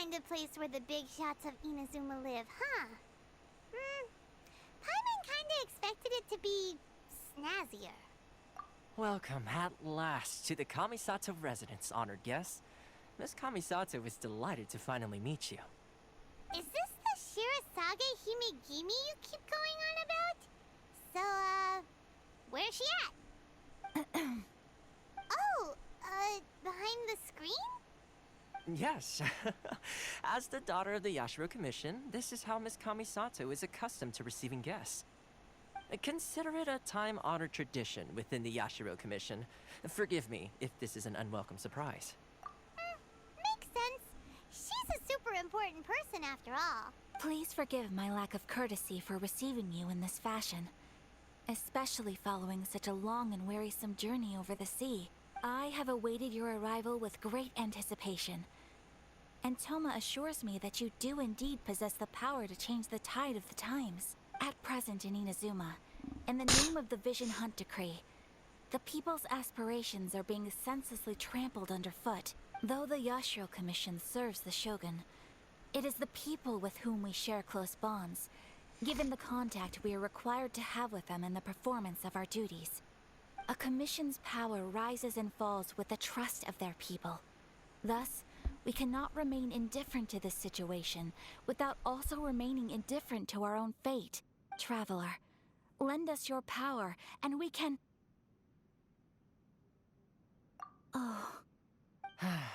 kind of place where the big shots of Inazuma live, huh? Paimon kinda expected it to be snazzier. Welcome at last to the Kamisato residence, honored guests. Miss Kamisato is delighted to finally meet you. Is this the Shirasage Himegimi you keep going on about? So, where's she at? Behind the screen? Yes. As the daughter of the Yashiro Commission, this is how Miss Kamisato is accustomed to receiving guests. Consider it a time-honored tradition within the Yashiro Commission. Forgive me if this is an unwelcome surprise. Makes sense. She's a super important person after all. Please forgive my lack of courtesy for receiving you in this fashion, especially following such a long and wearisome journey over the sea. I have awaited your arrival with great anticipation, and Toma assures me that you do indeed possess the power to change the tide of the times. At present in Inazuma, in the name of the Vision Hunt Decree, the people's aspirations are being senselessly trampled underfoot. Though the Yashiro Commission serves the Shogun, it is the people with whom we share close bonds, given the contact we are required to have with them in the performance of our duties. A commission's power rises and falls with the trust of their people. Thus, we cannot remain indifferent to this situation without also remaining indifferent to our own fate. Traveler, lend us your power, and we can... Oh.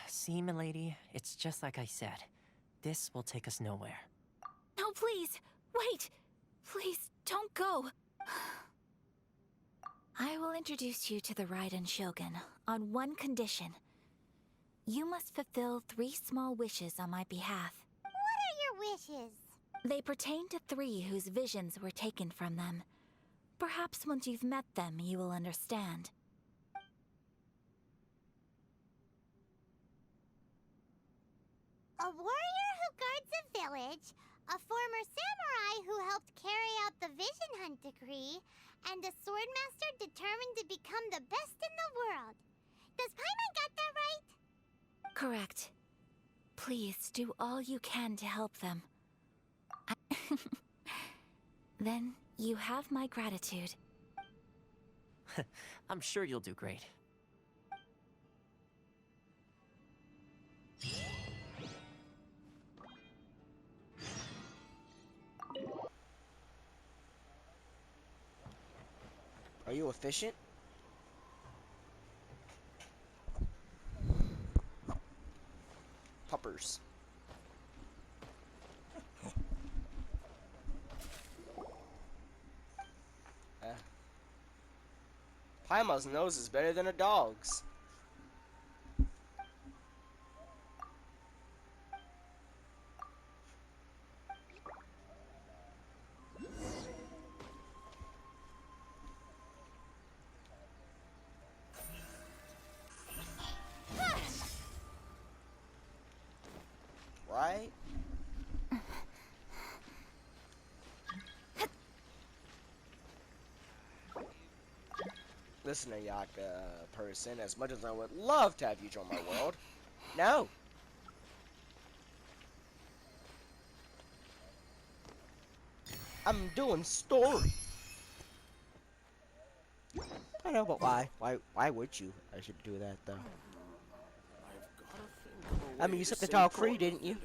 See, milady, it's just like I said. This will take us nowhere. No, please! Wait! Please, don't go! I will introduce you to the Raiden Shogun on one condition. You must fulfill 3 small wishes on my behalf. What are your wishes? They pertain to 3 whose visions were taken from them. Perhaps once you've met them, you will understand. A warrior who guards a village, a former samurai who helped carry out the Vision Hunt Decree, and a swordmaster determined to become the best in the world. Does Paimon got that right? Correct. Please do all you can to help them. Then you have my gratitude. I'm sure you'll do great. Are you efficient? Puppers. Paimon's nose is better than a dog's. Right? Listen, Ayaka person, as much as I would love to have you join my world, no. I'm doing story. I know, but why? Why would you? I should do that though. I mean, you set the talk free, didn't you?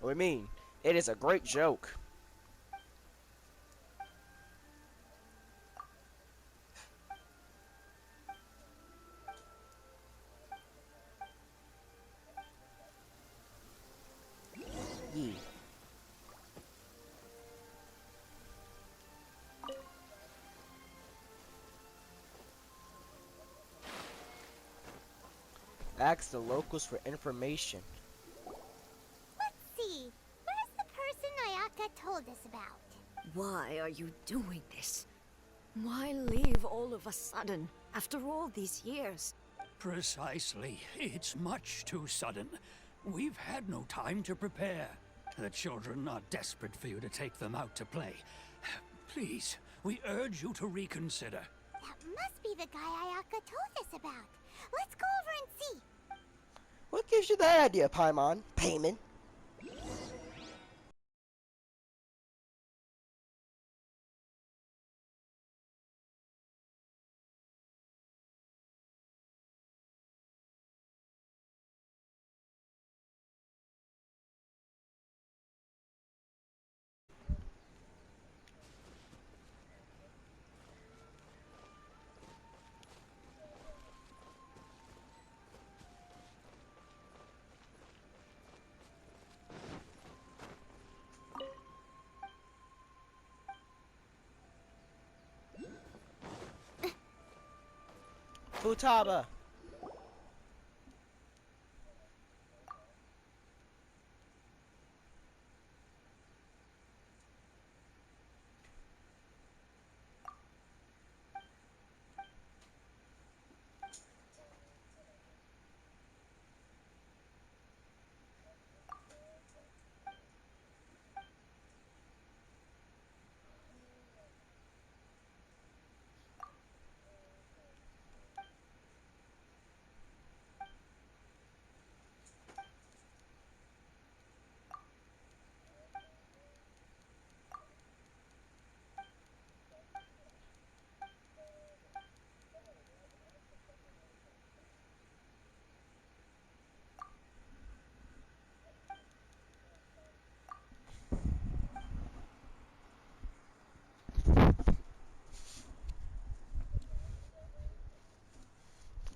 What I mean, it is a great joke. Yeah. Ask the locals for information. Let's see. Where's the person Ayaka told us about? Why are you doing this? Why leave all of a sudden, after all these years? Precisely. It's much too sudden. We've had no time to prepare. The children are desperate for you to take them out to play. Please, we urge you to reconsider. That must be the guy Ayaka told us about. Let's go over and see. What gives you that idea, Paimon? Payman? Futaba.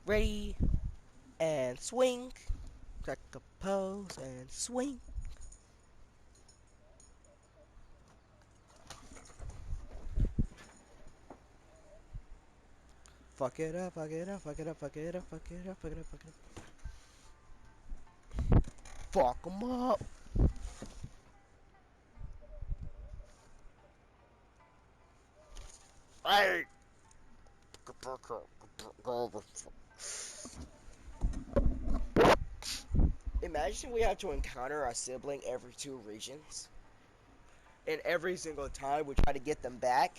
Ready and swing. Crack a pose and swing. Fuck it up, fuck it up, fuck it up, fuck it up, fuck it up, fuck it up, fuck it up. Fuck 'em up. Hey. Imagine we have to encounter our sibling every 2 regions. And every single time we try to get them back.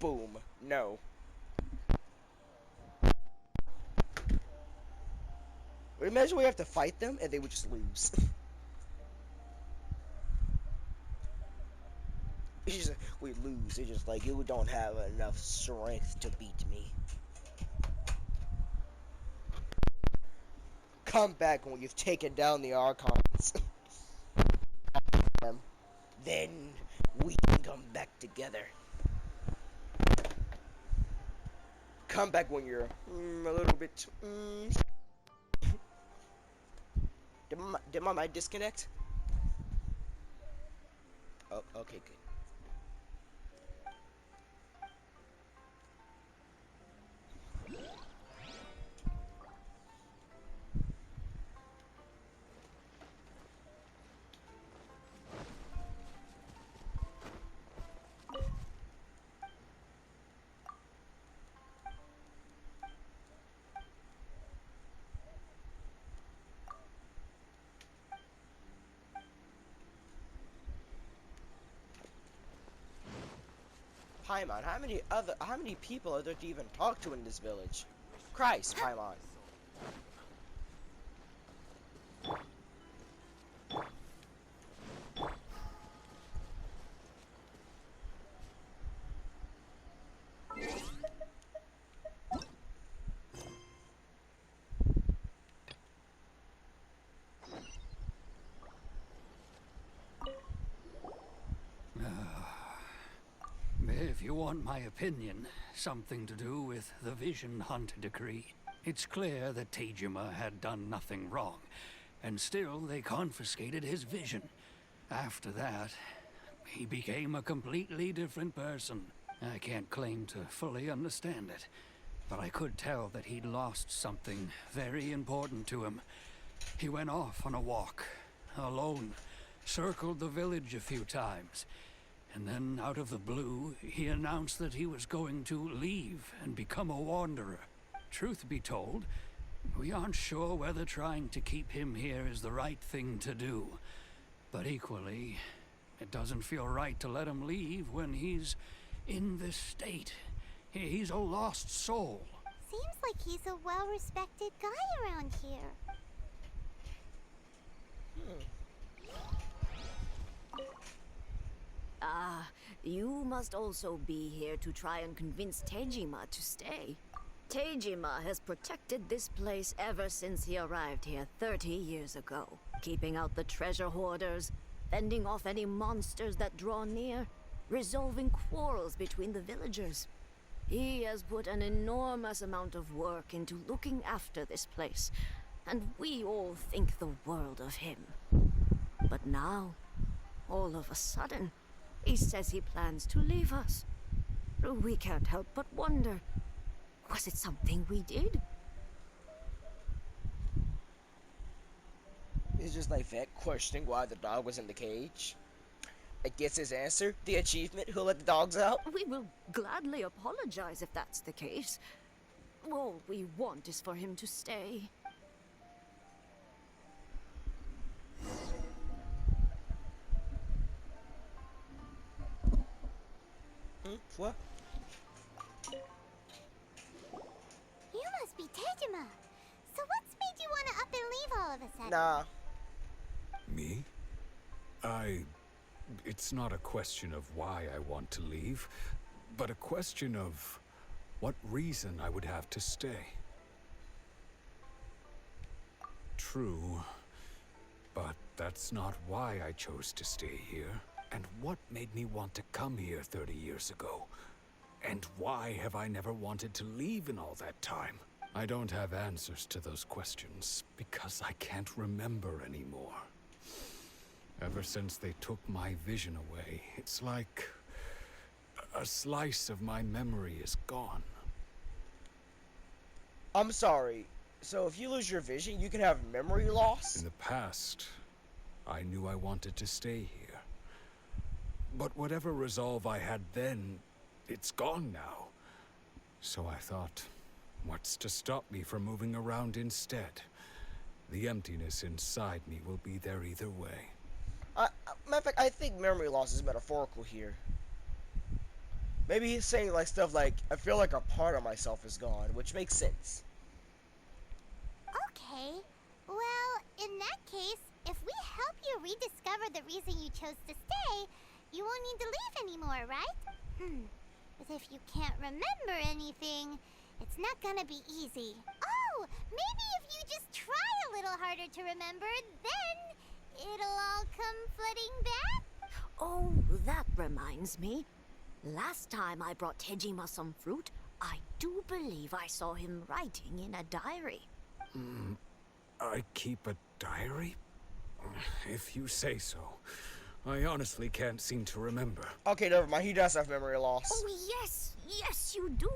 Boom. No. Imagine we have to fight them and they would just lose. It's just, we lose. It's just like, you don't have enough strength to beat me. Come back when you've taken down the Archons. Then we can come back together. Come back when you're a little bit. Did my mic disconnect? Oh, okay, good. Paimon, how many people are there to even talk to in this village? Christ, Paimon. If you want my opinion, something to do with the Vision Hunt decree. It's clear that Tejima had done nothing wrong, and still they confiscated his vision. After that, he became a completely different person. I can't claim to fully understand it, but I could tell that he'd lost something very important to him. He went off on a walk, alone, circled the village a few times, and then, out of the blue, he announced that he was going to leave and become a wanderer. Truth be told, we aren't sure whether trying to keep him here is the right thing to do. But equally, it doesn't feel right to let him leave when he's in this state. He's a lost soul. Seems like he's a well-respected guy around here. Ah, you must also be here to try and convince Tejima to stay. Tejima has protected this place ever since he arrived here 30 years ago, keeping out the treasure hoarders, fending off any monsters that draw near, resolving quarrels between the villagers. He has put an enormous amount of work into looking after this place, and we all think the world of him. But now, all of a sudden, he says he plans to leave us. We can't help but wonder, was it something we did? He's just like Vec questioning why the dog was in the cage. It gets his answer, the achievement, who let the dogs out. We will gladly apologize if that's the case. All we want is for him to stay. What? You must be Tejima. So what's made you want to up and leave all of a sudden? Nah. Me? It's not a question of why I want to leave, but a question of what reason I would have to stay. True, but that's not why I chose to stay here. And what made me want to come here 30 years ago? And why have I never wanted to leave in all that time? I don't have answers to those questions because I can't remember anymore. Ever since they took my vision away, it's like a slice of my memory is gone. I'm sorry. So if you lose your vision, you can have memory loss? In the past, I knew I wanted to stay here. But whatever resolve I had then, it's gone now. So I thought, what's to stop me from moving around instead? The emptiness inside me will be there either way. Matter of fact, I think memory loss is metaphorical here. Maybe he's saying like stuff like, I feel like a part of myself is gone, which makes sense. Okay. Well, in that case, if we help you rediscover the reason you chose to stay, you won't need to leave anymore, right? But if you can't remember anything, it's not gonna be easy. Oh, maybe if you just try a little harder to remember, then it'll all come flooding back? Oh, that reminds me. Last time I brought Tejima some fruit, I do believe I saw him writing in a diary. I keep a diary? If you say so. I honestly can't seem to remember. Okay, never mind. He does have memory loss. Oh, yes, you do.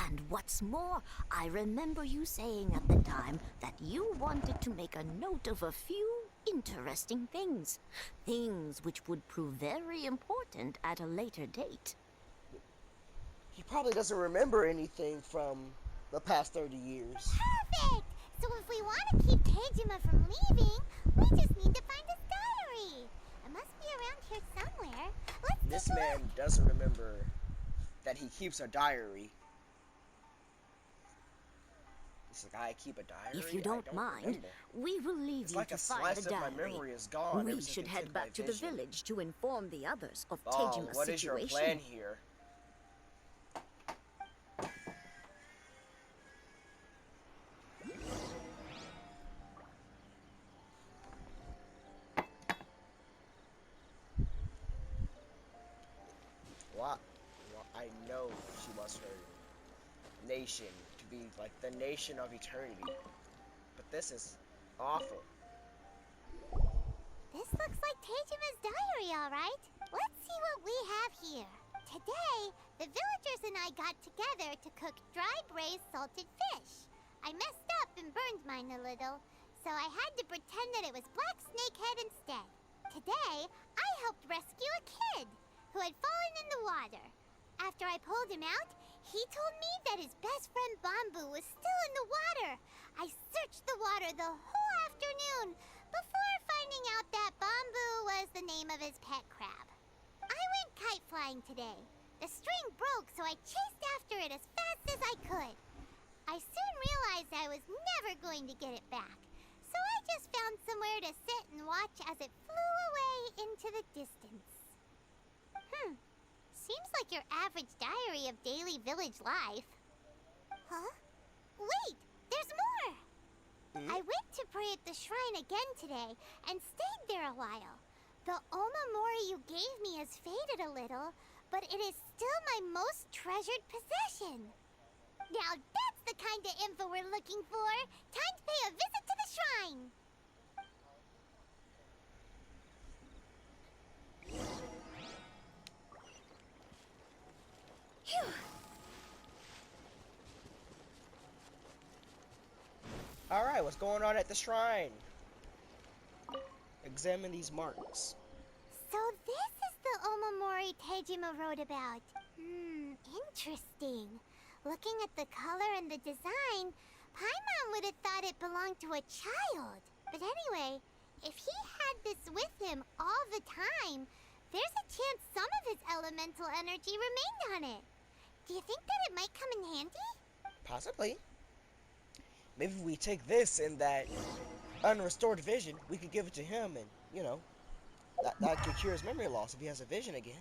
And what's more, I remember you saying at the time that you wanted to make a note of a few interesting things. Things which would prove very important at a later date. He probably doesn't remember anything from the past 30 years. Perfect! So if we want to keep Tejima from leaving, we just need to find his diary. It must be around here somewhere. Let's This take a man look. doesn't remember that he keeps a diary. He's like, I keep a diary? If you I don't mind, remember. we will leave It's you like to a find slice the of my diary. memory is gone. We ever since should they head took back my to the vision. village to inform the others of Oh, Tejima's what is situation. your plan here? What? Well, I know she wants her nation to be like the nation of eternity. But this is awful. This looks like Tejima's diary, all right. Let's see what we have here. Today, the villagers and I got together to cook dry braised salted fish. I messed up and burned mine a little, so I had to pretend that it was black snakehead instead. Today, I helped rescue a kid who had fallen in the water. After I pulled him out, he told me that his best friend Bamboo was still in the water. I searched the water the whole afternoon before finding out that Bamboo was the name of his pet crab. I went kite flying today. The string broke, so I chased after it as fast as I could. I soon realized I was never going to get it back, so I just found somewhere to sit and watch as it flew away into the distance. Seems like your average diary of daily village life. Huh? Wait, there's more! I went to pray at the shrine again today and stayed there a while. The Omamori you gave me has faded a little, but it is still my most treasured possession. Now that's the kind of info we're looking for. Time to pay a visit to the shrine. Phew. Alright, what's going on at the shrine? Examine these marks. So this is the Omamori Tejima wrote about. Interesting. Looking at the color and the design, Paimon would have thought it belonged to a child. But anyway, if he had this with him all the time, there's a chance some of his elemental energy remained on it. Do you think that it might come in handy? Possibly. Maybe if we take this and that unrestored vision, we could give it to him and, you know, that could cure his memory loss if he has a vision again.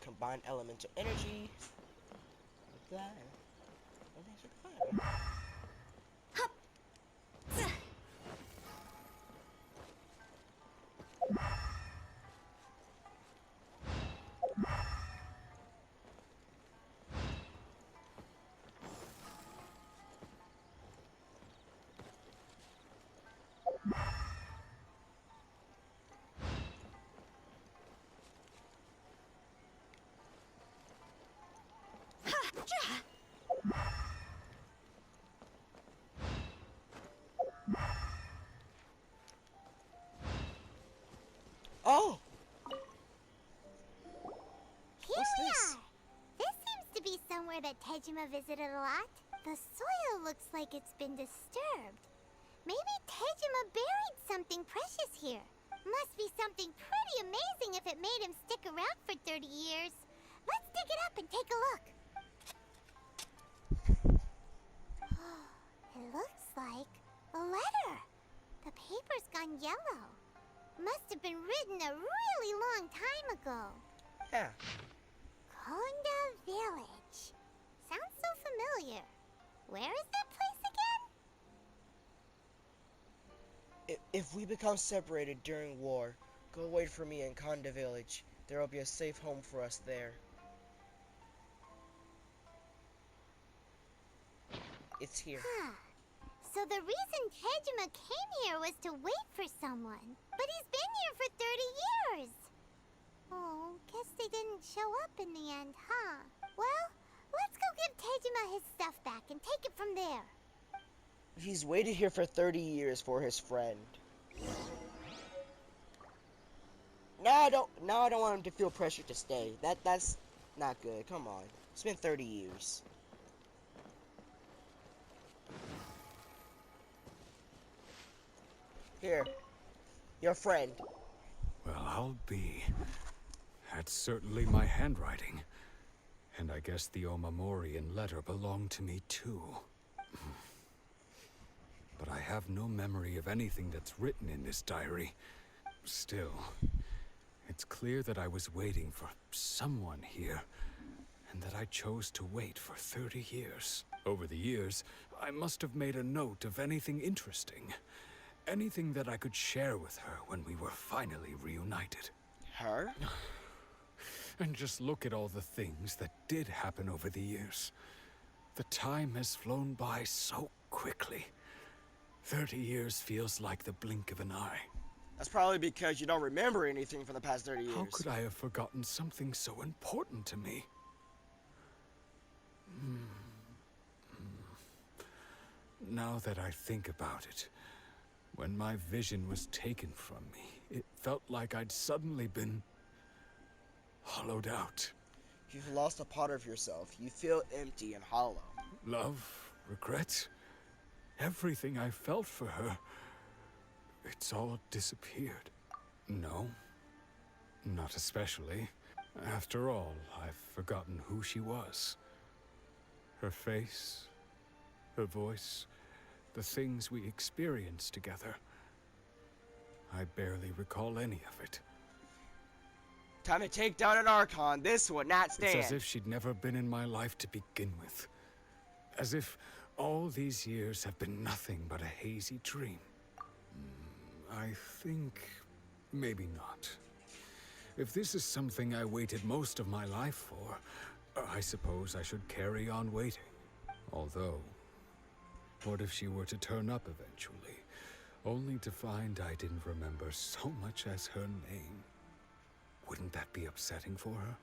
Combine elemental energy with that. I think should be fine. Oh! Here What's we this? are. This seems to be somewhere that Tejima visited a lot. The soil looks like it's been disturbed. Maybe Tejima buried something precious here. Must be something pretty amazing if it made him stick around for 30 years. Let's dig it up and take a look. It looks like a letter. The paper's gone yellow. Must have been written a really long time ago. Yeah. Konda Village. Sounds so familiar. Where is that place again? If we become separated during war, go wait for me in Konda Village. There will be a safe home for us there. It's here. So the reason Tejima came here was to wait for someone. But he's been here for 30 years. Oh, guess they didn't show up in the end, huh? Well, let's go give Tejima his stuff back and take it from there. He's waited here for 30 years for his friend. Now I don't want him to feel pressure to stay. That's not good. Come on. It's been 30 years. Here. Your friend. Well, I'll be. That's certainly my handwriting. And I guess the Omamorian letter belonged to me too. But I have no memory of anything that's written in this diary. Still, it's clear that I was waiting for someone here, and that I chose to wait for 30 years. Over the years, I must have made a note of anything interesting. Anything that I could share with her when we were finally reunited. Her? And just look at all the things that did happen over the years. The time has flown by so quickly. 30 years feels like the blink of an eye. That's probably because you don't remember anything from the past 30 years. How could I have forgotten something so important to me? Now that I think about it, when my vision was taken from me, it felt like I'd suddenly been hollowed out. You've lost a part of yourself. You feel empty and hollow. Love, regret, everything I felt for her it's all disappeared. No, not especially. After all, I've forgotten who she was. Her face, her voice, the things we experienced together. I barely recall any of it. Time to take down an Archon. This would not stand. It's as if she'd never been in my life to begin with. As if all these years have been nothing but a hazy dream. I think maybe not. If this is something I waited most of my life for, I suppose I should carry on waiting. Although, what if she were to turn up eventually, only to find I didn't remember so much as her name? Wouldn't that be upsetting for her?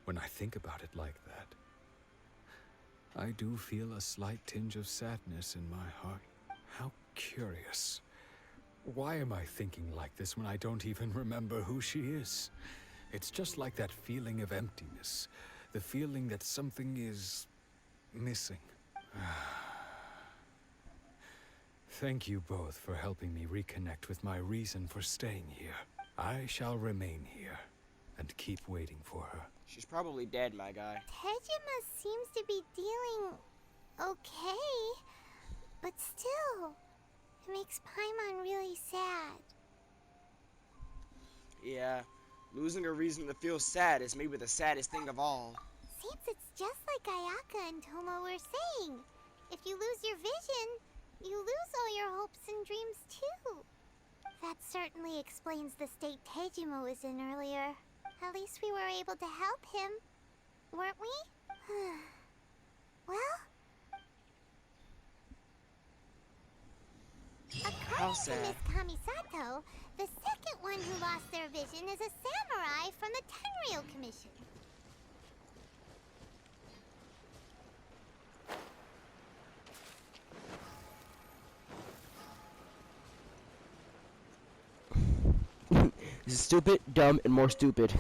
When I think about it like that, I do feel a slight tinge of sadness in my heart. How curious. Why am I thinking like this when I don't even remember who she is? It's just like that feeling of emptiness. The feeling that something is missing. Thank you both for helping me reconnect with my reason for staying here. I shall remain here and keep waiting for her. She's probably dead, my guy. Tejima seems to be dealing okay, but still, it makes Paimon really sad. Yeah, losing a reason to feel sad is maybe the saddest thing of all. Seems it's just like Ayaka and Tomo were saying. If you lose your vision, you lose all your hopes and dreams too. That certainly explains the state Tejima was in earlier. At least we were able to help him, weren't we? Well, How according to sad. Miss Kamisato, the second one who lost their vision is a samurai from the Tenryou Commission. This is stupid, dumb, and more stupid.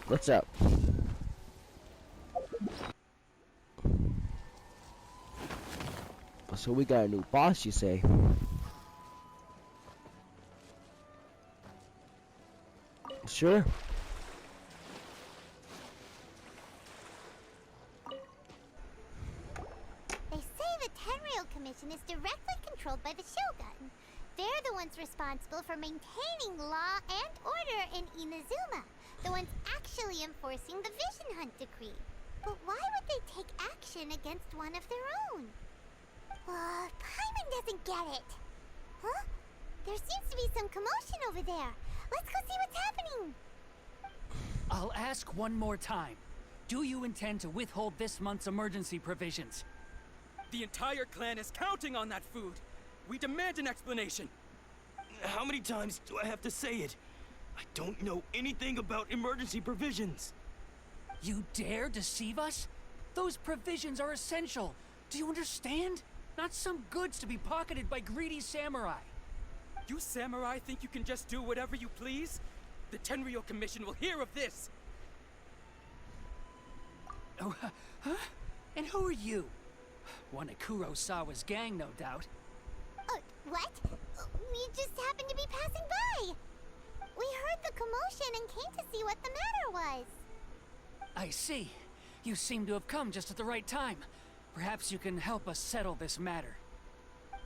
What's up? So we got a new boss, you say? Sure. They say the Tenryou Commission is directly controlled by the Shogun. They're the ones responsible for maintaining law and order in Inazuma. The ones actually enforcing the Vision Hunt Decree. But why would they take action against one of their own? Paimon doesn't get it. Huh? There seems to be some commotion over there. Let's go see what's happening. I'll ask one more time. Do you intend to withhold this month's emergency provisions? The entire clan is counting on that food. We demand an explanation. How many times do I have to say it? I don't know anything about emergency provisions. You dare deceive us? Those provisions are essential. Do you understand? Not some goods to be pocketed by greedy samurai. You samurai think you can just do whatever you please? The Tenryou Commission will hear of this. Oh, huh? And who are you? One of Kurosawa's gang, no doubt. What? We just happened to be passing by. We heard the commotion and came to see what the matter was. I see. You seem to have come just at the right time. Perhaps you can help us settle this matter.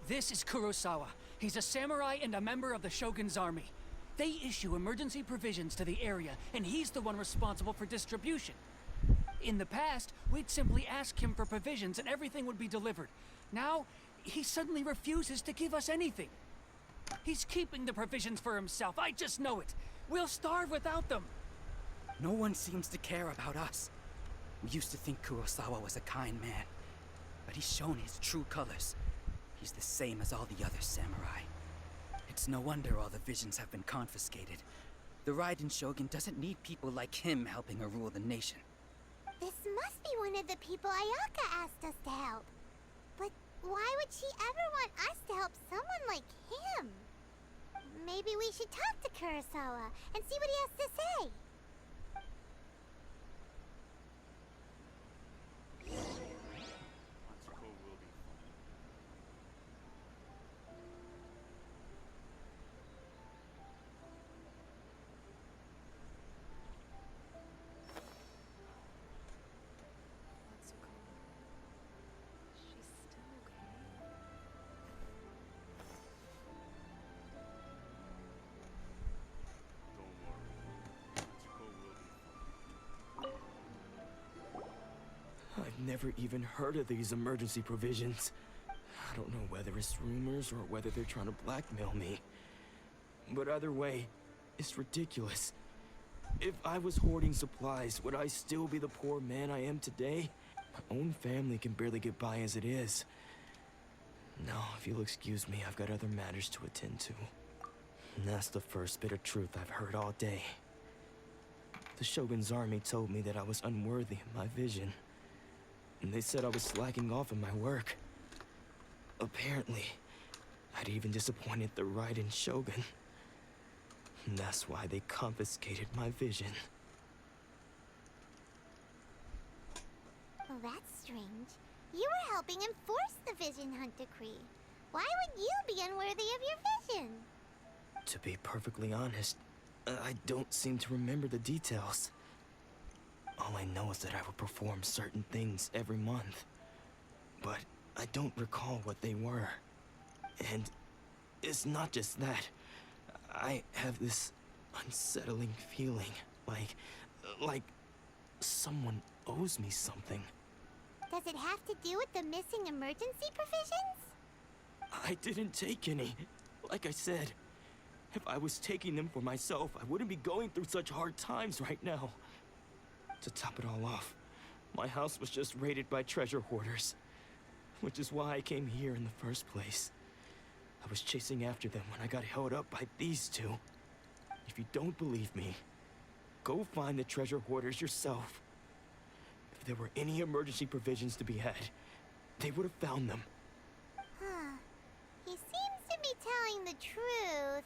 This is Kurosawa. He's a samurai and a member of the Shogun's army. They issue emergency provisions to the area, and he's the one responsible for distribution. In the past, we'd simply ask him for provisions and everything would be delivered. Now, he suddenly refuses to give us anything. He's keeping the provisions for himself, I just know it. We'll starve without them. No one seems to care about us. We used to think Kurosawa was a kind man, but he's shown his true colors. He's the same as all the other samurai. It's no wonder all the visions have been confiscated. The Raiden Shogun doesn't need people like him helping her rule the nation. This must be one of the people Ayaka asked us to help. But Why would she ever want us to help someone like him? Maybe we should talk to Kurosawa and see what he has to say. I've never even heard of these emergency provisions. I don't know whether it's rumors or whether they're trying to blackmail me. But either way, it's ridiculous. If I was hoarding supplies, would I still be the poor man I am today? My own family can barely get by as it is. Now, if you'll excuse me, I've got other matters to attend to. And that's the first bit of truth I've heard all day. The Shogun's army told me that I was unworthy of my vision. And they said I was slacking off in my work. Apparently, I'd even disappointed the Raiden Shogun. And that's why they confiscated my vision. Well, that's strange. You were helping enforce the Vision Hunt Decree. Why would you be unworthy of your vision? To be perfectly honest, I don't seem to remember the details. All I know is that I would perform certain things every month. But I don't recall what they were. And it's not just that. I have this unsettling feeling, like someone owes me something. Does it have to do with the missing emergency provisions? I didn't take any. Like I said, if I was taking them for myself, I wouldn't be going through such hard times right now. To top it all off, my house was just raided by treasure hoarders, which is why I came here in the first place. I was chasing after them when I got held up by these two. If you don't believe me, go find the treasure hoarders yourself. If there were any emergency provisions to be had, they would have found them. Huh. He seems to be telling the truth.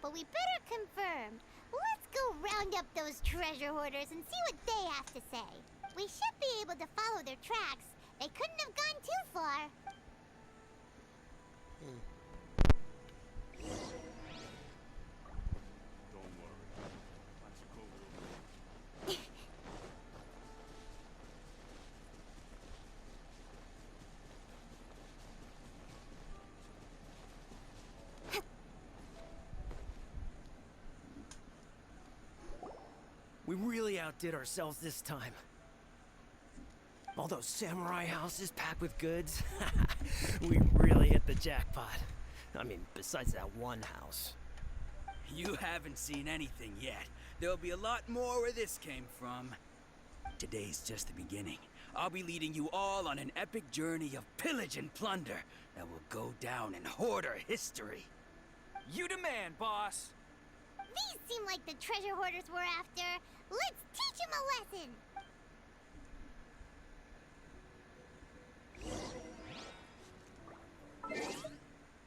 But we better confirm. Let's go round up those treasure hoarders and see what they have to say. We should be able to follow their tracks. They couldn't have gone too far. We really outdid ourselves this time. All those samurai houses packed with goods. We really hit the jackpot. I mean, besides that one house. You haven't seen anything yet. There'll be a lot more where this came from. Today's just the beginning. I'll be leading you all on an epic journey of pillage and plunder that will go down in hoarder history. You demand, boss. These seem like the treasure hoarders we're after. Let's teach them a lesson.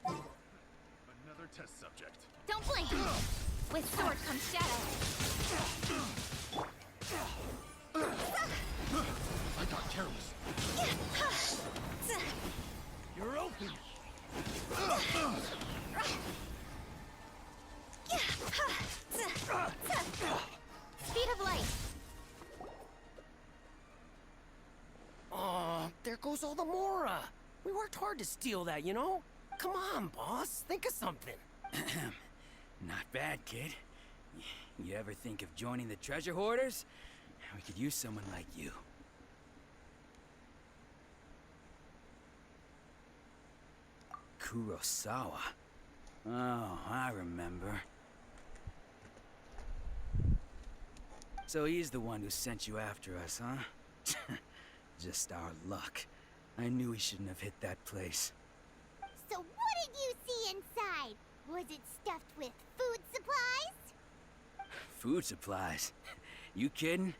Another test subject. Don't blink! With sword comes shadow. I got careless. You're open! Speed of light. Oh, there goes all the Mora. We worked hard to steal that, you know? Come on, boss. Think of something. Not bad, kid. You ever think of joining the treasure hoarders? We could use someone like you. Kurosawa. Oh, I remember. So he's the one who sent you after us, huh? Just our luck. I knew he shouldn't have hit that place. So what did you see inside? Was it stuffed with food supplies? Food supplies? You kidding?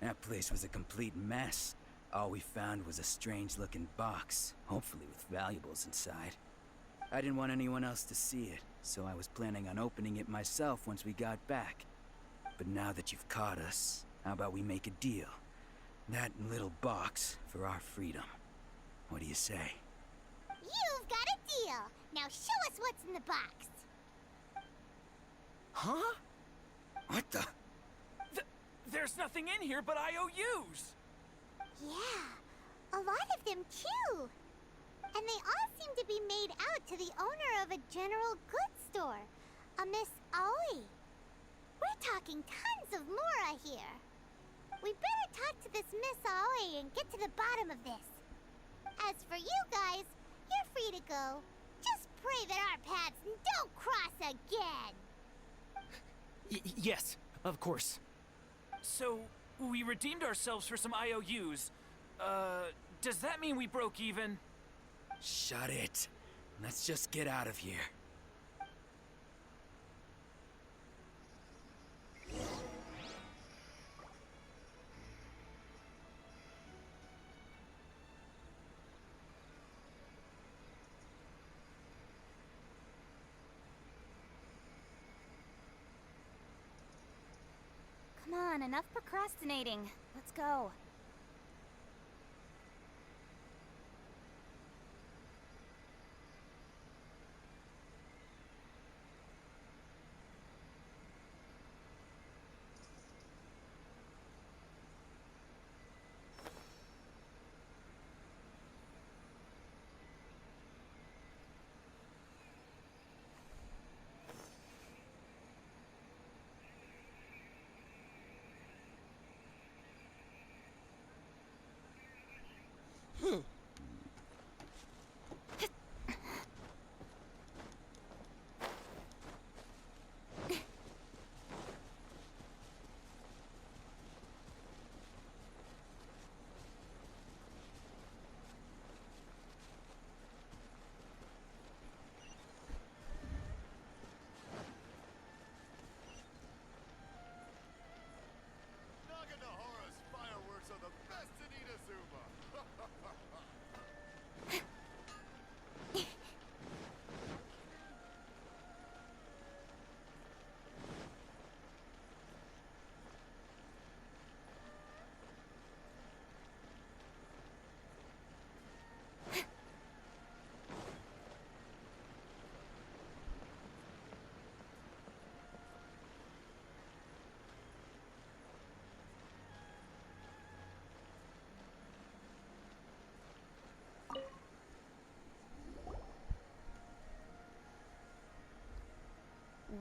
That place was a complete mess. All we found was a strange-looking box, hopefully with valuables inside. I didn't want anyone else to see it, so I was planning on opening it myself once we got back. But now that you've caught us, how about we make a deal? That little box for our freedom. What do you say? You've got a deal. Now show us what's in the box. Huh? What the? There's nothing in here but IOUs! Yeah, a lot of them too. And they all seem to be made out to the owner of a general goods store, a Miss Aoi. We're talking tons of Mora here. We better talk to this Miss Aoi and get to the bottom of this. As for you guys, you're free to go. Just pray that our paths don't cross again. Yes, of course. So, we redeemed ourselves for some IOUs. Does that mean we broke even? Shut it. Let's just get out of here. Come on, enough procrastinating. Let's go. Naganohara's fireworks are the best in Inazuma.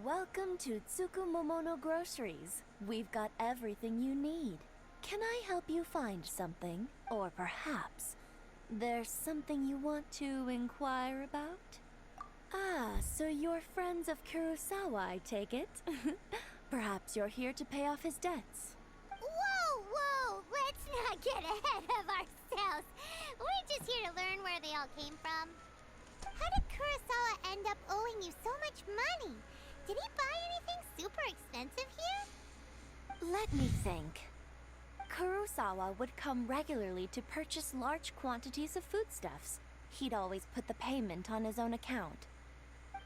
Welcome to Tsukumomono Groceries. We've got everything you need. Can I help you find something? Or perhaps there's something you want to inquire about? Ah, so you're friends of Kurosawa, I take it? Perhaps you're here to pay off his debts. Whoa, whoa! Let's not get ahead of ourselves. We're just here to learn where they all came from. How did Kurosawa end up owing you so much money? Did he buy anything super expensive here? Let me think. Kurosawa would come regularly to purchase large quantities of foodstuffs. He'd always put the payment on his own account.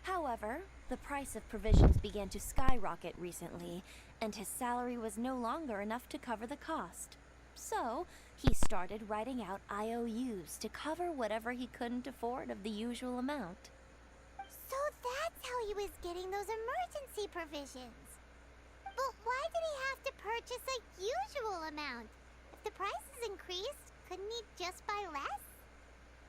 However, the price of provisions began to skyrocket recently, and his salary was no longer enough to cover the cost. So, he started writing out IOUs to cover whatever he couldn't afford of the usual amount. So that's how he was getting those emergency provisions. But why did he have to purchase a usual amount? If the prices increased, couldn't he just buy less?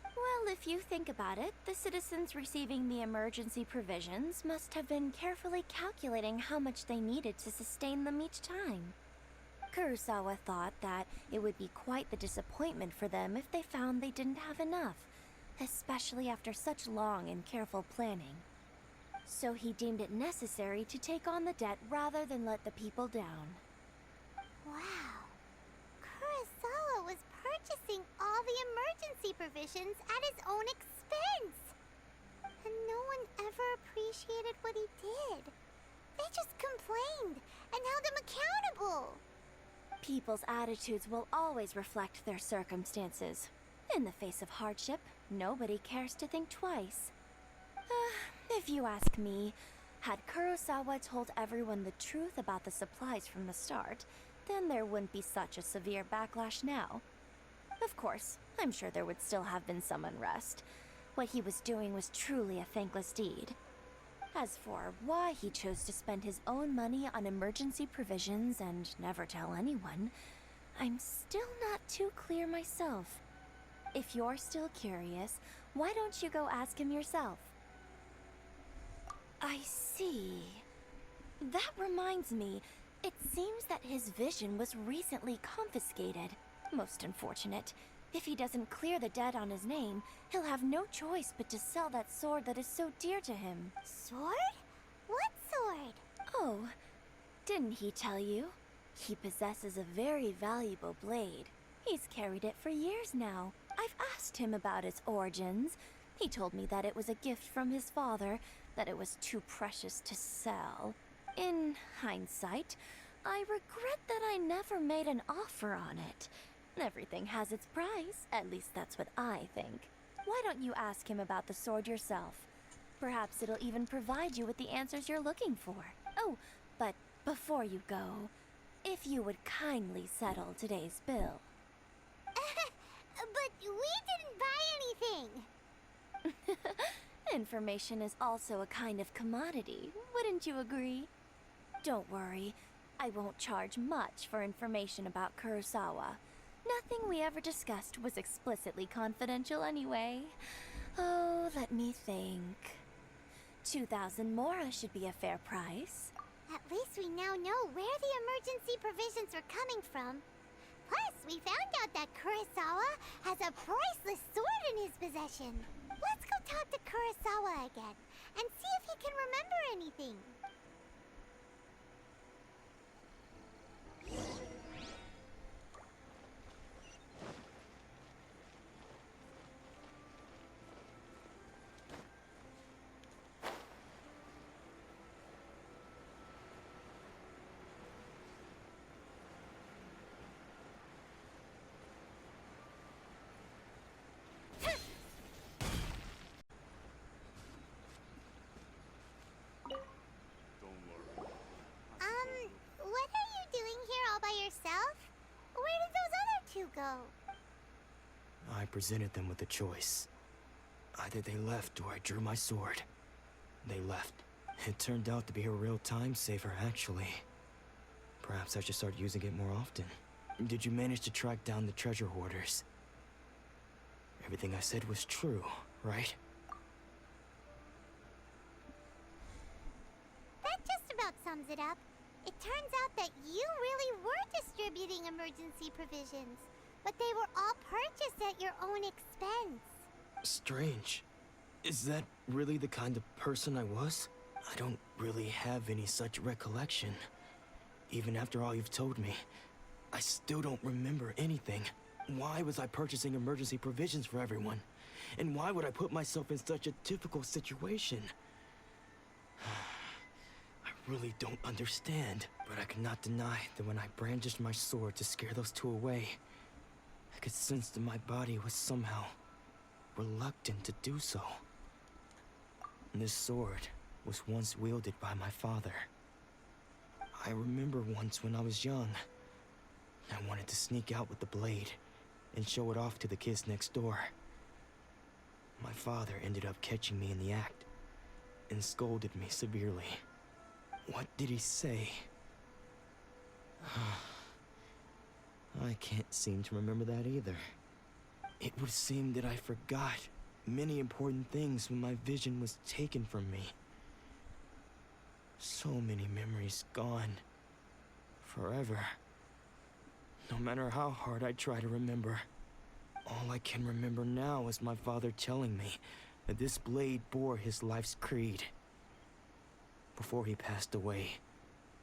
Well, if you think about it, the citizens receiving the emergency provisions must have been carefully calculating how much they needed to sustain them each time. Kurosawa thought that it would be quite the disappointment for them if they found they didn't have enough, especially after such long and careful planning. So he deemed it necessary to take on the debt rather than let the people down. Wow. Kurosawa was purchasing all the emergency provisions at his own expense. And no one ever appreciated what he did. They just complained and held him accountable. People's attitudes will always reflect their circumstances. In the face of hardship, nobody cares to think twice. If you ask me, had Kurosawa told everyone the truth about the supplies from the start, then there wouldn't be such a severe backlash now. Of course, I'm sure there would still have been some unrest. What he was doing was truly a thankless deed. As for why he chose to spend his own money on emergency provisions and never tell anyone, I'm still not too clear myself. If you're still curious, why don't you go ask him yourself? I see. That reminds me, it seems that his vision was recently confiscated. Most unfortunate. If he doesn't clear the debt on his name, he'll have no choice but to sell that sword that is so dear to him. Sword? What sword? Oh, didn't he tell you? He possesses a very valuable blade. He's carried it for years now. I've asked him about its origins. He told me that it was a gift from his father, that it was too precious to sell. In hindsight, I regret that I never made an offer on it. Everything has its price, at least that's what I think. Why don't you ask him about the sword yourself? Perhaps it'll even provide you with the answers you're looking for. Oh, but before you go, if you would kindly settle today's bill. But we didn't buy anything! Information is also a kind of commodity, wouldn't you agree? Don't worry, I won't charge much for information about Kurosawa. Nothing we ever discussed was explicitly confidential anyway. Oh, let me think. 2,000 mora should be a fair price. At least we now know where the emergency provisions are coming from. Plus, we found out that Kurosawa has a priceless sword in his possession. Let's go talk to Kurosawa again and see if he can remember anything. What are you doing here all by yourself? Where did those other two go? I presented them with a choice. Either they left or I drew my sword. They left. It turned out to be a real time saver, actually. Perhaps I should start using it more often. Did you manage to track down the treasure hoarders? Everything I said was true, right? That just about sums it up. It turns out that you really were distributing emergency provisions, but they were all purchased at your own expense. Strange. Is that really the kind of person I was? I don't really have any such recollection. Even after all you've told me, I still don't remember anything. Why was I purchasing emergency provisions for everyone? And why would I put myself in such a difficult situation? I really don't understand. But I cannot deny that when I brandished my sword to scare those two away, I could sense that my body was somehow reluctant to do so. This sword was once wielded by my father. I remember once when I was young, I wanted to sneak out with the blade and show it off to the kids next door. My father ended up catching me in the act and scolded me severely. What did he say? I can't seem to remember that either. It would seem that I forgot many important things when my vision was taken from me. So many memories gone. Forever. No matter how hard I try to remember, all I can remember now is my father telling me that this blade bore his life's creed. Before he passed away,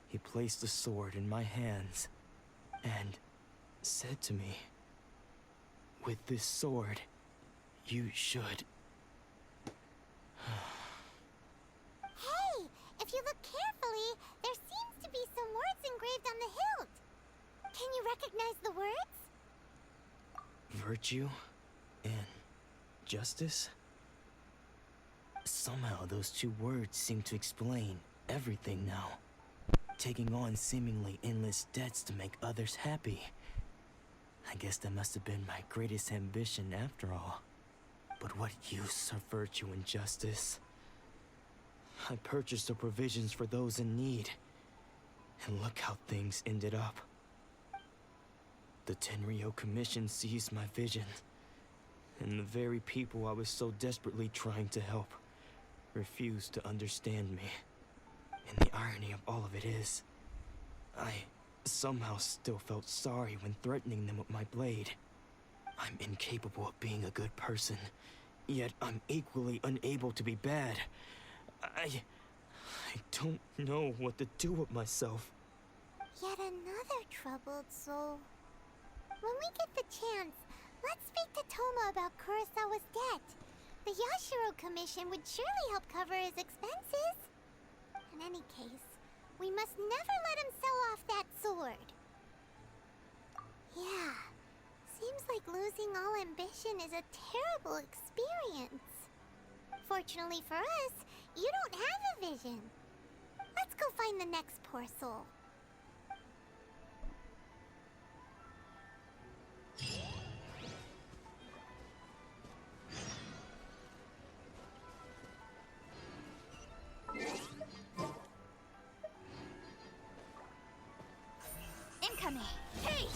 he placed the sword in my hands and said to me, "With this sword, you should..." Hey, if you look carefully, there seems to be some words engraved on the hilt. Can you recognize the words? Virtue and justice? Somehow those two words seem to explain everything now. Taking on seemingly endless debts to make others happy. I guess that must have been my greatest ambition after all. But what use are virtue and justice? I purchased the provisions for those in need. And look how things ended up. The Tenryo Commission seized my vision. And the very people I was so desperately trying to help refused to understand me. And the irony of all of it is, I somehow still felt sorry when threatening them with my blade. I'm incapable of being a good person, yet I'm equally unable to be bad. I don't know what to do with myself. Yet another troubled soul. When we get the chance, let's speak to Toma about Kurosawa's debt. The Yashiro Commission would surely help cover his expenses. In any case, we must never let him sell off that sword. Yeah, seems like losing all ambition is a terrible experience. Fortunately for us, you don't have a vision. Let's go find the next poor soul. Incoming! Hey!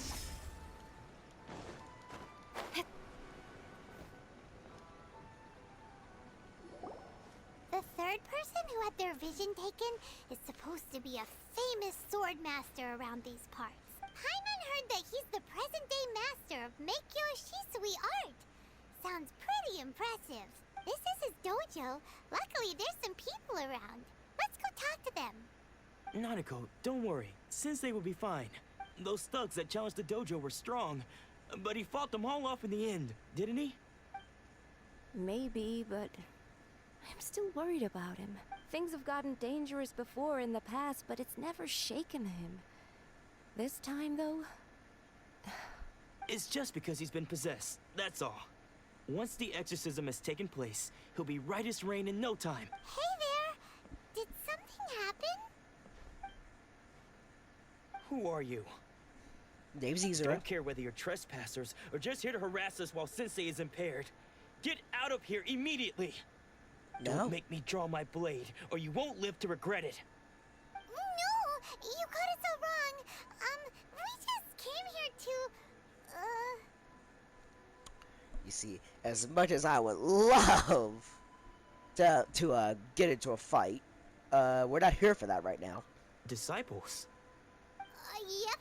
The third person who had their vision taken is supposed to be a famous sword master around these parts. Paimon heard that he's the present-day master of Meikyo Shisui art. Sounds pretty impressive. This is his dojo. Luckily, there's some people around. Let's go talk to them. Nanako, don't worry. Sensei will be fine. Those thugs that challenged the dojo were strong, but he fought them all off in the end, didn't he? Maybe, but I'm still worried about him. Things have gotten dangerous before in the past, but it's never shaken him. This time, though... It's just because he's been possessed, that's all. Once the exorcism has taken place, he'll be right as rain in no time. Hey there! Did something happen? Who are you? Name's Zero. Don't care whether you're trespassers or just here to harass us while Sensei is impaired. Get out of here immediately! No. Don't make me draw my blade, or you won't live to regret it. No! You got it so wrong. We just came here to... You see, as much as I would love to get into a fight, we're not here for that right now. Disciples? Yep.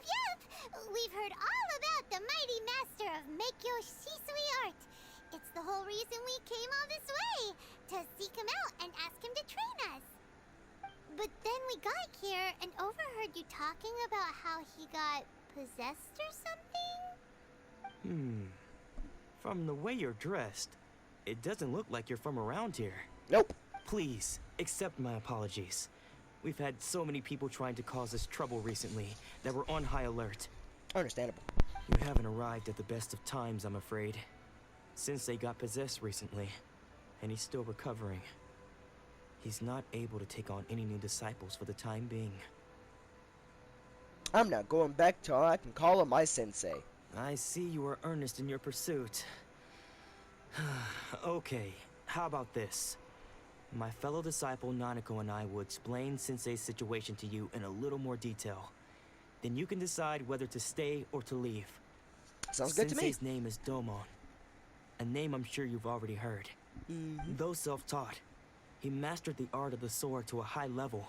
We've heard all about the mighty master of Meikyo Shisui art. It's the whole reason we came all this way, to seek him out and ask him to train us. But then we got here and overheard you talking about how he got possessed or something? From the way you're dressed, it doesn't look like you're from around here. Nope. Please, accept my apologies. We've had so many people trying to cause us trouble recently that we're on high alert. Understandable. You haven't arrived at the best of times, I'm afraid. Sensei got possessed recently, and he's still recovering. He's not able to take on any new disciples for the time being. I'm not going back till I can call him my sensei. I see you are earnest in your pursuit. Okay, how about this? My fellow disciple Nanako and I will explain Sensei's situation to you in a little more detail. Then you can decide whether to stay or to leave. Sounds good to me. Sensei's name is Domon. A name I'm sure you've already heard. Though self-taught, he mastered the art of the sword to a high level.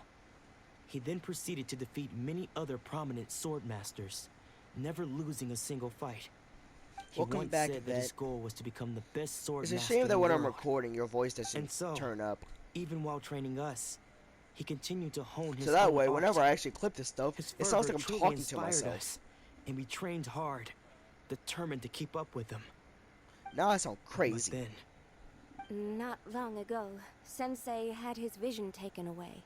He then proceeded to defeat many other prominent sword masters, never losing a single fight. He Welcome once back, said that his goal was to become the best sword It's master a shame in that the when I'm world. recording, your voice doesn't And so, turn up. Even while training us, he continued to hone his So that own way, art. whenever I actually clip this stuff, His it sounds like fervor I'm truly talking to inspired myself. us, and we trained hard, determined to keep up with him. Now I sound crazy. But then, Not long ago, Sensei had his vision taken away.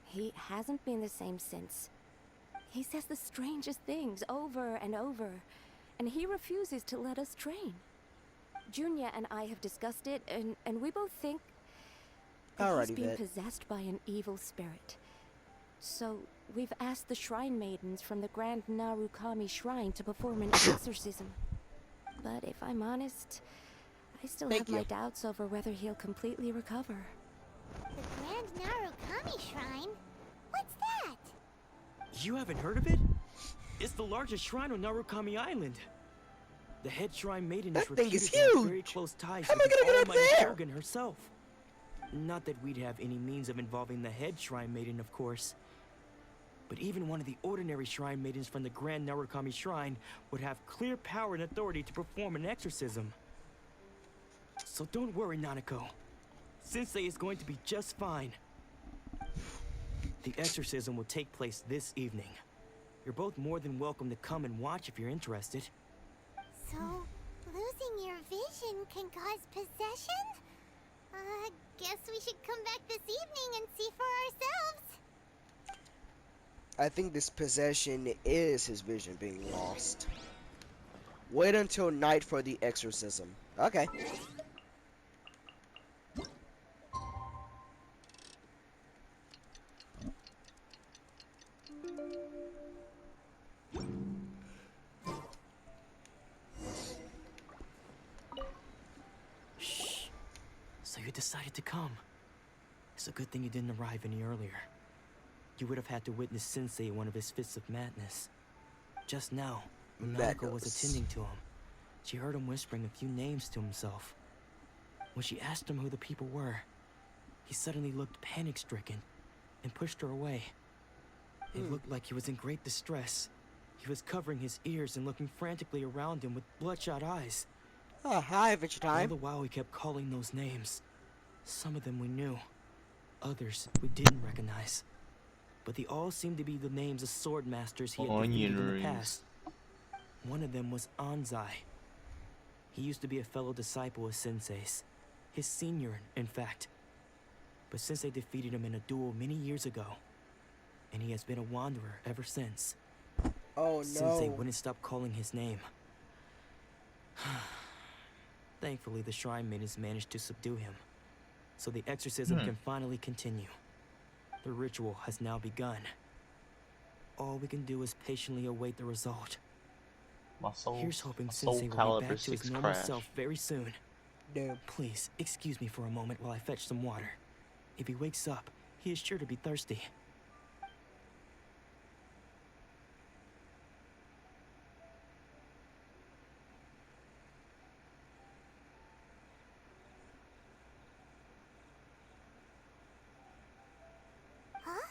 He hasn't been the same since. He says the strangest things over and over, and he refuses to let us train. Junya and I have discussed it, and we both think that he's Alrighty, being Vet. possessed by an evil spirit. So, we've asked the shrine maidens from the Grand Narukami Shrine to perform an exorcism. But if I'm honest, I still Thank have my you. doubts over whether he'll completely recover. The Grand Narukami Shrine? What's that? You haven't heard of it? It's the largest shrine on Narukami Island. The head shrine maiden That is thing is reputed to have huge! very close ties How am with I gonna the get up almighty there? Shogun herself. Not that we'd have any means of involving the head shrine maiden, of course. But even one of the ordinary shrine maidens from the Grand Narukami Shrine would have clear power and authority to perform an exorcism. So don't worry, Nanako. Sensei is going to be just fine. The exorcism will take place this evening. You're both more than welcome to come and watch if you're interested. So, losing your vision can cause possession? Guess we should come back this evening and see for ourselves. I think this possession is his vision being lost. Wait until night for the exorcism. Okay. Shh. So you decided to come. It's a good thing you didn't arrive any earlier. You would have had to witness Sensei in one of his fits of madness. Just now, when Nanako was Madness. attending to him, she heard him whispering a few names to himself. When she asked him who the people were, he suddenly looked panic-stricken and pushed her away. It looked like he was in great distress. He was covering his ears and looking frantically around him with bloodshot eyes. Oh, hi, Adventure All Time. the while he kept calling those names. Some of them we knew, others we didn't recognize. But they all seemed to be the names of sword masters he had defeated in the past. One of them was Anzai. He used to be a fellow disciple of Sensei's. His senior, in fact. But Sensei defeated him in a duel many years ago. And he has been a wanderer ever since. Oh no. Sensei wouldn't stop calling his name. Thankfully, the shrine maidens managed to subdue him. So the exorcism can finally continue. The ritual has now begun. All we can do is patiently await the result. Here's hoping Sensei will be back to his normal self very soon. Damn. Please, excuse me for a moment while I fetch some water. If he wakes up, he is sure to be thirsty. Huh?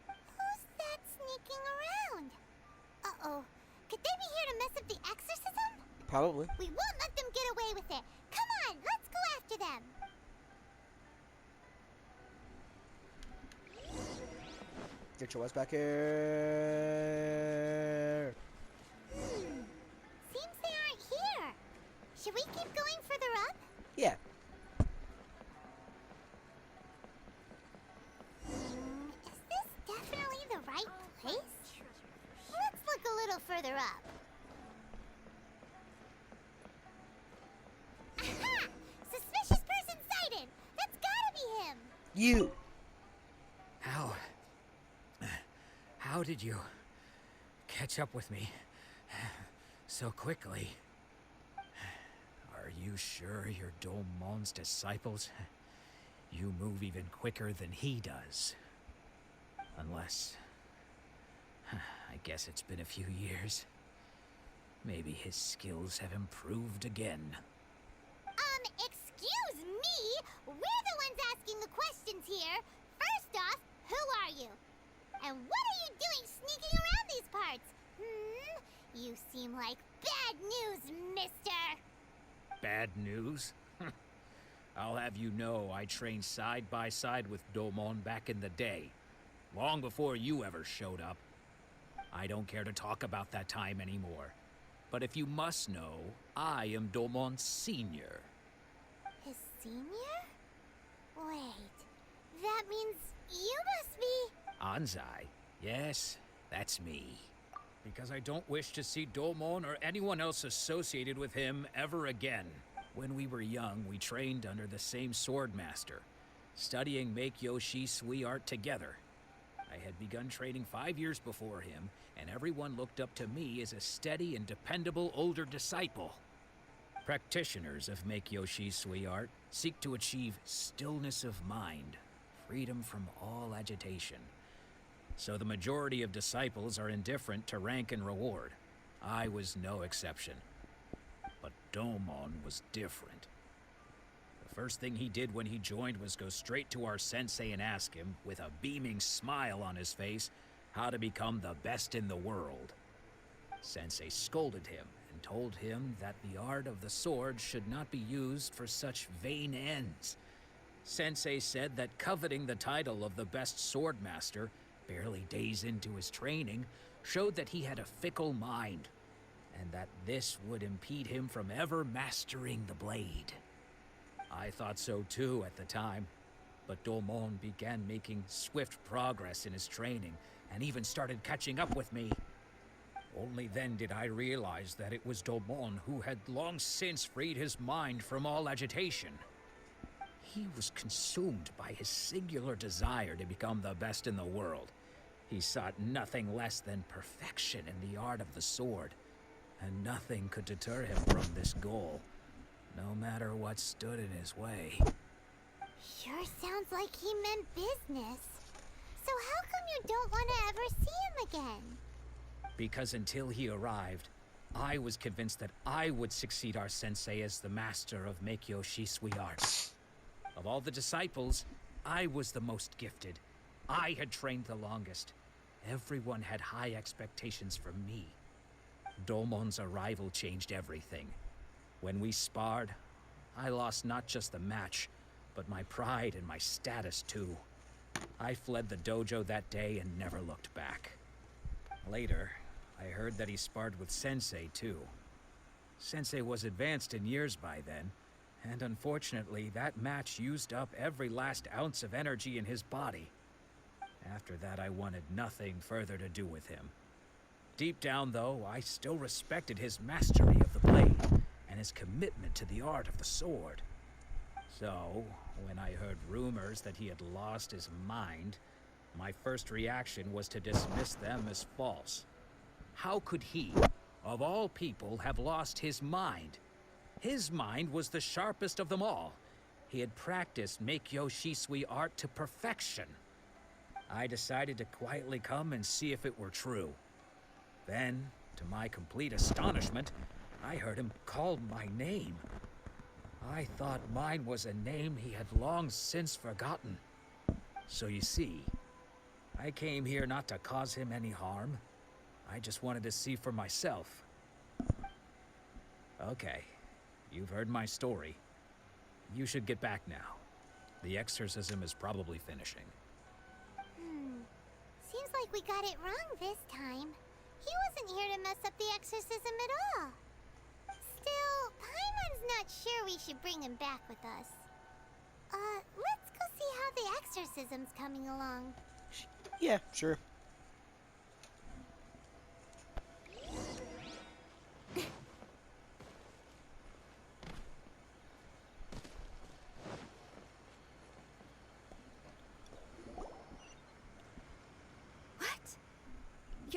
Who's that sneaking around? Uh-oh. Could they be here to mess up the exorcism? Probably. We won't let them get away with it. Come on, let's go after them. Get your ass back here. Seems they aren't here. Should we keep going further up? Yeah. Is this definitely the right place? Let's look a little further up. Aha! Suspicious person sighted! That's gotta be him! You. How did you catch up with me so quickly? Are you sure you're Domon's disciples? You move even quicker than he does. Unless... I guess it's been a few years. Maybe his skills have improved again. Excuse me? We're the ones asking the questions here. First off, who are you? And what are you doing sneaking around these parts? You seem like bad news, mister. Bad news? I'll have you know I trained side by side with Domon back in the day. Long before you ever showed up. I don't care to talk about that time anymore. But if you must know, I am Domon's senior. His senior? Wait, that means you must be... Anzai? Yes, That's me. Because I don't wish to see Domon or anyone else associated with him ever again. When we were young, we trained under the same sword master, studying Make-Yoshi Sui art together. I had begun training 5 years before him, and everyone looked up to me as a steady and dependable older disciple. Practitioners of Make-Yoshi Sui art seek to achieve stillness of mind, freedom from all agitation. So the majority of disciples are indifferent to rank and reward. I was no exception. But Domon was different. The first thing he did when he joined was go straight to our sensei and ask him, with a beaming smile on his face, how to become the best in the world. Sensei scolded him and told him that the art of the sword should not be used for such vain ends. Sensei said that coveting the title of the best sword master barely days into his training, showed that he had a fickle mind, and that this would impede him from ever mastering the blade. I thought so too at the time, but Domon began making swift progress in his training, and even started catching up with me. Only then did I realize that it was Domon who had long since freed his mind from all agitation. He was consumed by his singular desire to become the best in the world. He sought nothing less than perfection in the art of the sword, and nothing could deter him from this goal, no matter what stood in his way. Sure sounds like he meant business. So how come you don't want to ever see him again? Because until he arrived, I was convinced that I would succeed our sensei as the master of Make-Yoshi Sui art. Of all the disciples, I was the most gifted. I had trained the longest. Everyone had high expectations from me. Domon's arrival changed everything. When we sparred, I lost not just the match, but my pride and my status too. I fled the dojo that day and never looked back. Later, I heard that he sparred with Sensei too. Sensei was advanced in years by then, and unfortunately that match used up every last ounce of energy in his body. After that, I wanted nothing further to do with him. Deep down, though, I still respected his mastery of the blade and his commitment to the art of the sword. So, when I heard rumors that he had lost his mind, my first reaction was to dismiss them as false. How could he, of all people, have lost his mind? His mind was the sharpest of them all. He had practiced Make-Yoshi Sui art to perfection. I decided to quietly come and see if it were true. Then, to my complete astonishment, I heard him call my name. I thought mine was a name he had long since forgotten. So you see, I came here not to cause him any harm. I just wanted to see for myself. Okay, you've heard my story. You should get back now. The exorcism is probably finishing. Seems like we got it wrong this time. He wasn't here to mess up the exorcism at all. Still, Paimon's not sure we should bring him back with us. Let's go see how the exorcism's coming along. Yeah, sure.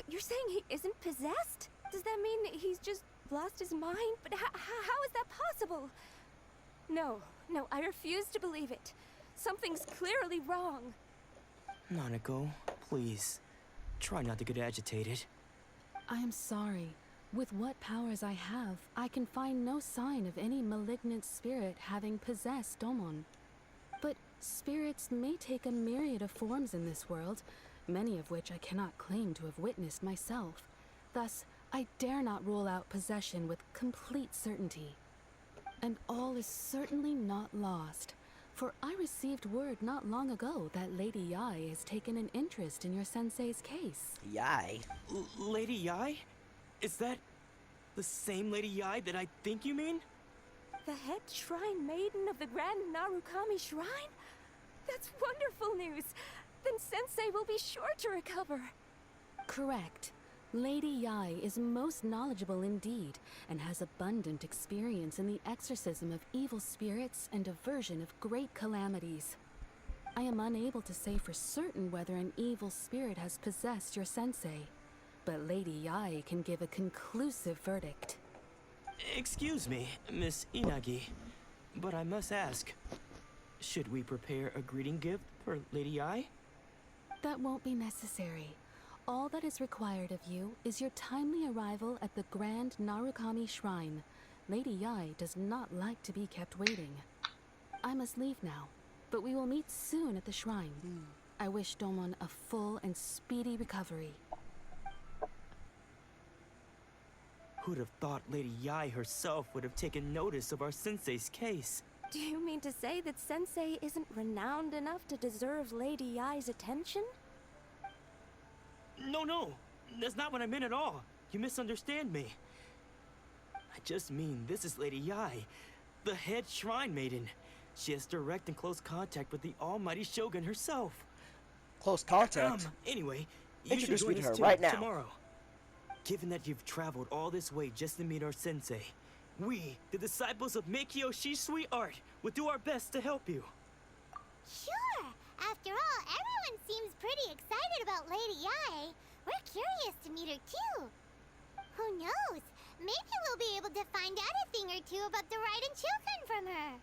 You're saying he isn't possessed? Does that mean he's just lost his mind? But how is that possible? No, I refuse to believe it. Something's clearly wrong. Nanako, please. Try not to get agitated. I am sorry. With what powers I have, I can find no sign of any malignant spirit having possessed Domon. But spirits may take a myriad of forms in this world, many of which I cannot claim to have witnessed myself. Thus, I dare not rule out possession with complete certainty. And all is certainly not lost, for I received word not long ago that Lady Yai has taken an interest in your sensei's case. Yai? Lady Yai? Is that the same Lady Yai that I think you mean? The head shrine maiden of the Grand Narukami Shrine? That's wonderful news! Then Sensei will be sure to recover. Correct. Lady Yai is most knowledgeable indeed, and has abundant experience in the exorcism of evil spirits and aversion of great calamities. I am unable to say for certain whether an evil spirit has possessed your sensei, but Lady Yai can give a conclusive verdict. Excuse me, Miss Inagi, but I must ask, should we prepare a greeting gift for Lady Ai? That won't be necessary. All that is required of you is your timely arrival at the Grand Narukami Shrine. Lady Yai does not like to be kept waiting. I must leave now, but we will meet soon at the shrine. I wish Domon a full and speedy recovery. Who'd have thought Lady Yai herself would have taken notice of our sensei's case? Do you mean to say that Sensei isn't renowned enough to deserve Lady Yai's attention? No, that's not what I meant at all. You misunderstand me. I just mean this is Lady Yai, the head shrine maiden. She has direct and close contact with the almighty Shogun herself. Close contact? Anyway, you should Introduce me join to us her right now. tomorrow. Given that you've traveled all this way just to meet our sensei, we, the disciples of Meikyo Shisui Art, will do our best to help you. Sure! After all, everyone seems pretty excited about Lady Yai. We're curious to meet her too. Who knows? Maybe we'll be able to find out a thing or two about the Raiden children from her.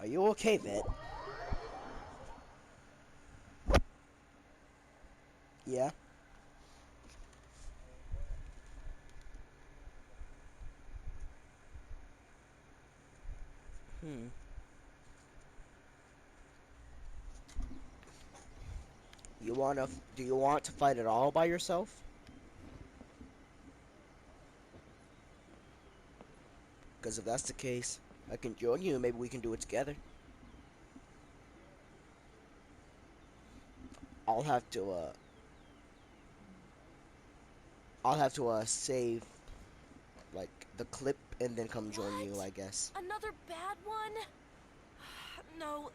Are you okay, Vet? Yeah? Do you want to fight it all by yourself? Because if that's the case, I can join you and maybe we can do it together. I'll have to save like the clip and then come join you, I guess. Another bad one? No,